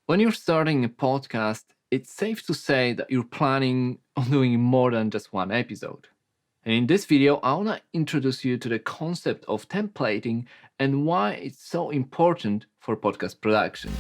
When you're starting a podcast, it's safe to say that you're planning on doing more than just one episode. And in this video, I want to introduce you to the concept of templating and why it's so important for podcast production.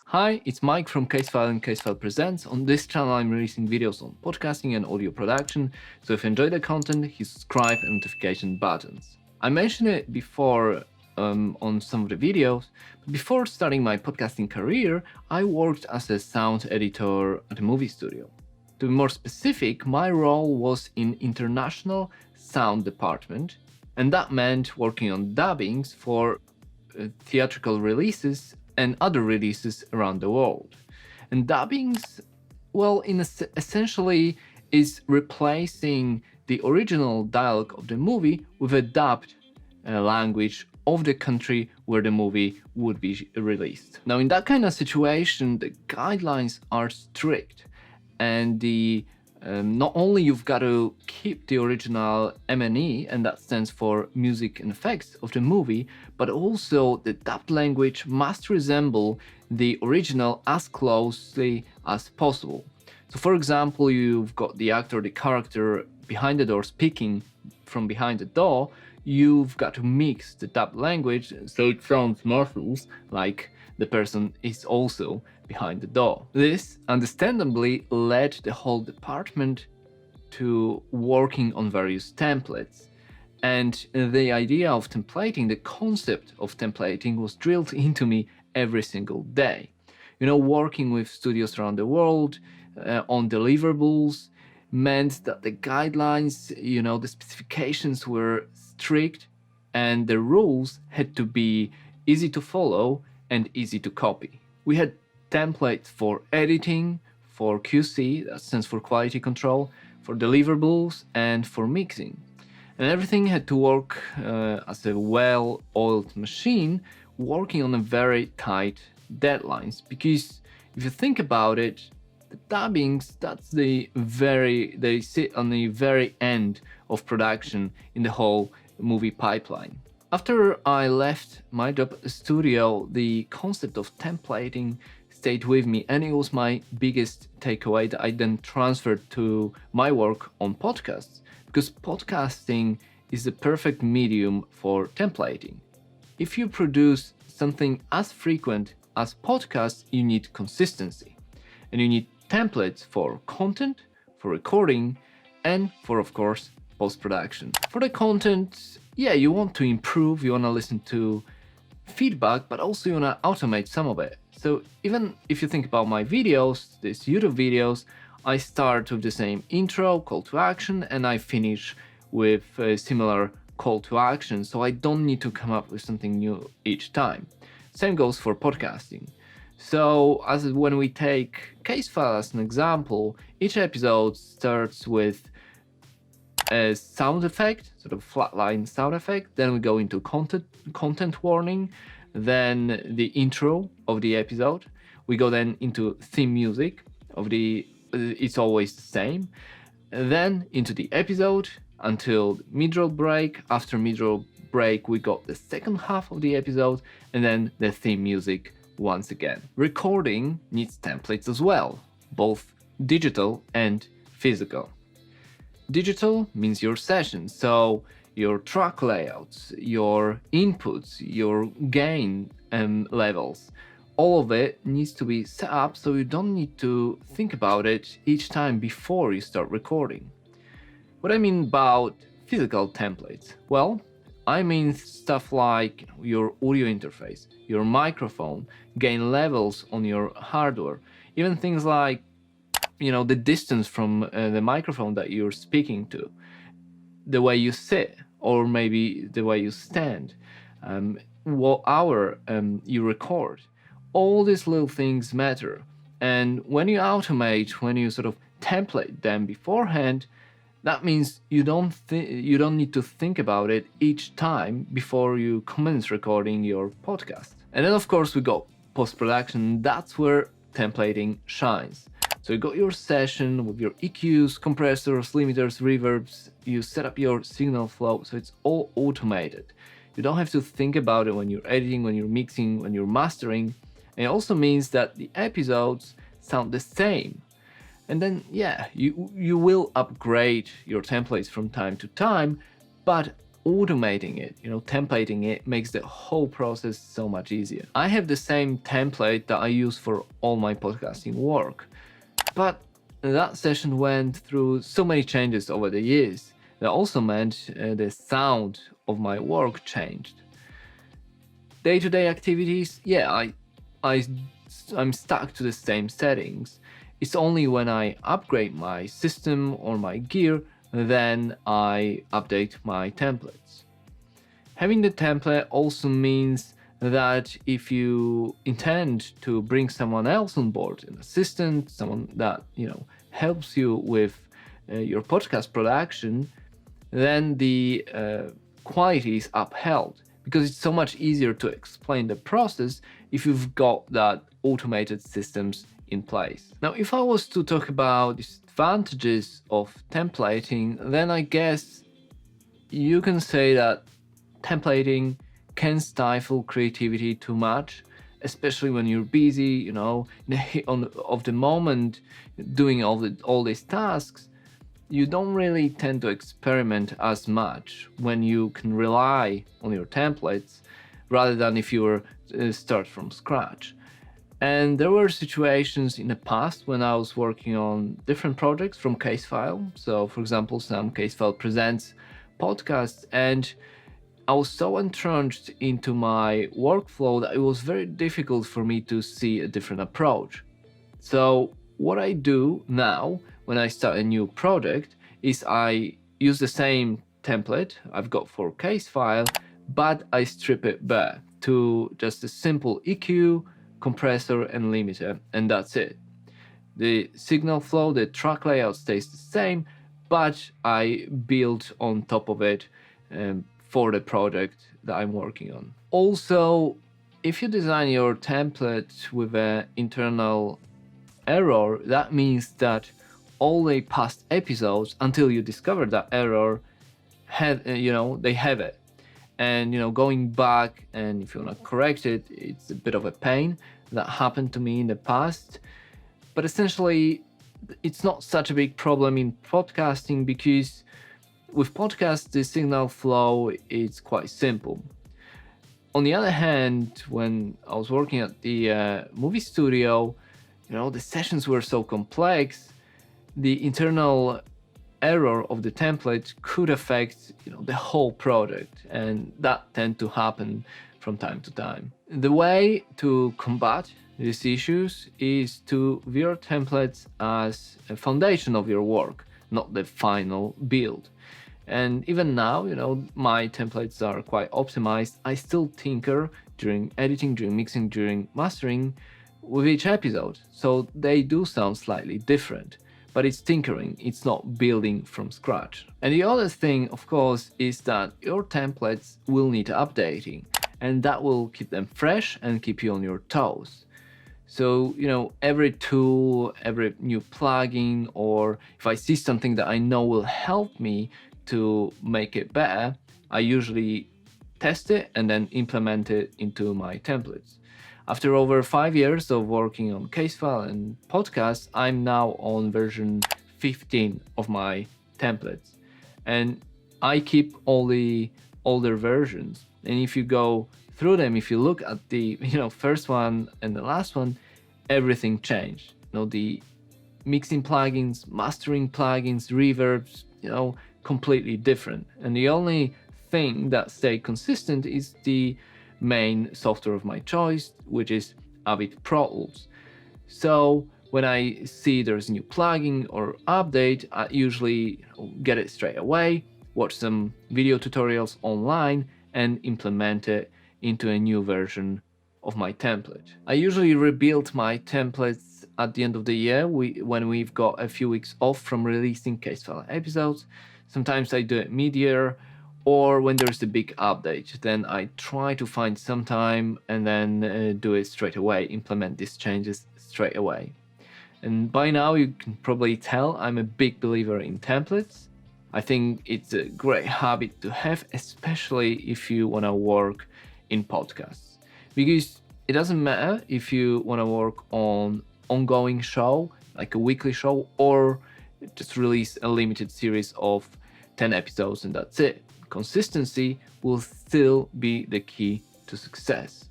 Hi, it's Mike from Casefile and Casefile Presents. On this channel, I'm releasing videos on podcasting and audio production, so if you enjoy the content, hit subscribe and notification buttons. I mentioned it before on some of the videos, but before starting my podcasting career, I worked as a sound editor at a movie studio. To be more specific, my role was in international sound department, and that meant working on dubbings for theatrical releases and other releases around the world. And dubbings, well, essentially is replacing the original dialogue of the movie with a dubbed language of the country where the movie would be released. Now, in that kind of situation, the guidelines are strict, and not only you've got to keep the original M&E, and that stands for music and effects of the movie, but also the dubbed language must resemble the original as closely as possible. So for example, you've got the actor, the character behind the door speaking from behind the door, you've got to mix the dubbed language so it sounds muffled, like the person is also behind the door. This, understandably, led the whole department to working on various templates. And the idea of templating, the concept of templating, was drilled into me every single day. Working with studios around the world on deliverables meant that the guidelines, the specifications were strict, and the rules had to be easy to follow and easy to copy. We had templates for editing, for QC, that stands for quality control, for deliverables, and for mixing. And everything had to work as a well-oiled machine, working on a very tight deadlines. Because if you think about it, the dubbings, they sit on the very end of production in the whole movie pipeline. After I left my job at the studio, the concept of templating stayed with me, and it was my biggest takeaway that I then transferred to my work on podcasts, because podcasting is the perfect medium for templating. If you produce something as frequent as podcasts, you need consistency, and you need templates for content, for recording, and for, of course, post-production. For the content, you want to improve, you want to listen to feedback, but also you want to automate some of it. So even if you think about my videos, these YouTube videos, I start with the same intro, call to action, and I finish with a similar call to action, so I don't need to come up with something new each time. Same goes for podcasting. So when we take Casefile as an example, each episode starts with a sound effect, sort of flatline sound effect, then we go into content warning, then the intro of the episode, we go then into theme music of it's always the same, then into the episode until mid-roll break. After mid-roll break, we got the second half of the episode, and then the theme music once again. Recording needs templates as well, both digital and physical. Digital means your session, so your track layouts, your inputs, your gain levels, all of it needs to be set up so you don't need to think about it each time before you start recording. What I mean about physical templates? Well, I mean stuff like your audio interface, your microphone, gain levels on your hardware, even things like the distance from the microphone that you're speaking to, the way you sit, or maybe the way you stand, what hour you record. All these little things matter. And when you automate, when you sort of template them beforehand, that means you don't need to think about it each time before you commence recording your podcast. And then of course we got post-production. That's where templating shines. So you got your session with your EQs, compressors, limiters, reverbs, you set up your signal flow, so it's all automated. You don't have to think about it when you're editing, when you're mixing, when you're mastering. And it also means that the episodes sound the same. And then, yeah, you will upgrade your templates from time to time, but automating it, templating it makes the whole process so much easier. I have the same template that I use for all my podcasting work, but that session went through so many changes over the years. That also meant the sound of my work changed. Day-to-day activities, yeah, I'm stuck to the same settings. It's only when I upgrade my system or my gear then I update my templates. Having the template also means that if you intend to bring someone else on board, an assistant, someone that helps you with your podcast production, then the quality is upheld, because it's so much easier to explain the process if you've got that automated systems in place. Now, if I was to talk about disadvantages of templating, then I guess you can say that templating can stifle creativity too much, especially when you're busy, in the heat of the moment, doing all these tasks. You don't really tend to experiment as much when you can rely on your templates rather than if you were start from scratch. And there were situations in the past when I was working on different projects from Casefile. So, for example, some Casefile Presents podcasts, and I was so entrenched into my workflow that it was very difficult for me to see a different approach. So what I do now when I start a new project is I use the same template I've got for Casefile, but I strip it back to just a simple EQ, compressor and limiter, and that's it. The signal flow, the track layout stays the same, but I build on top of it for the project that I'm working on. Also, if you design your template with an internal error, that means that all the past episodes until you discover that error they have it. And going back, and if you want to correct it, it's a bit of a pain. That happened to me in the past, but essentially it's not such a big problem in podcasting, because with podcasts the signal flow is quite simple. On the other hand, when I was working at the movie studio, the sessions were so complex, the internal error of the template could affect the whole project, and that tend to happen from time to time. The way to combat these issues is to view your templates as a foundation of your work, not the final build. And even now, my templates are quite optimized. I still tinker during editing, during mixing, during mastering with each episode, so they do sound slightly different. But it's tinkering, it's not building from scratch. And the other thing, of course, is that your templates will need updating, and that will keep them fresh and keep you on your toes. So, every tool, every new plugin, or if I see something that I know will help me to make it better, I usually test it and then implement it into my templates. After over 5 years of working on Casefile and podcasts, I'm now on version 15 of my templates. And I keep all the older versions. And if you go through them, if you look at the first one and the last one, everything changed. The mixing plugins, mastering plugins, reverbs, completely different. And the only thing that stayed consistent is the main software of my choice, which is Avid Pro Tools. So when I see there's a new plugin or update, I usually get it straight away, watch some video tutorials online, and implement it into a new version of my template. I usually rebuild my templates at the end of the year when we've got a few weeks off from releasing Casefile episodes. Sometimes I do it mid-year, or when there's a big update, then I try to find some time and then do it straight away, implement these changes straight away. And by now you can probably tell I'm a big believer in templates. I think it's a great habit to have, especially if you want to work in podcasts. Because it doesn't matter if you want to work on ongoing show, like a weekly show, or just release a limited series of 10 episodes and that's it. Consistency will still be the key to success.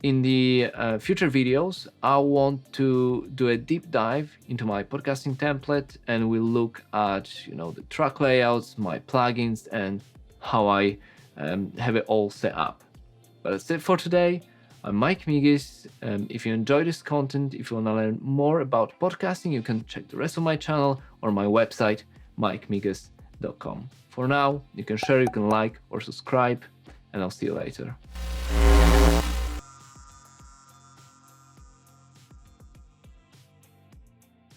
In the future videos, I want to do a deep dive into my podcasting template, and we'll look at the track layouts, my plugins, and how I have it all set up. But that's it for today. I'm Mike Migas. If you enjoy this content, if you want to learn more about podcasting, you can check the rest of my channel or my website, mikemigas.com. For now, you can share, you can like or subscribe, and I'll see you later.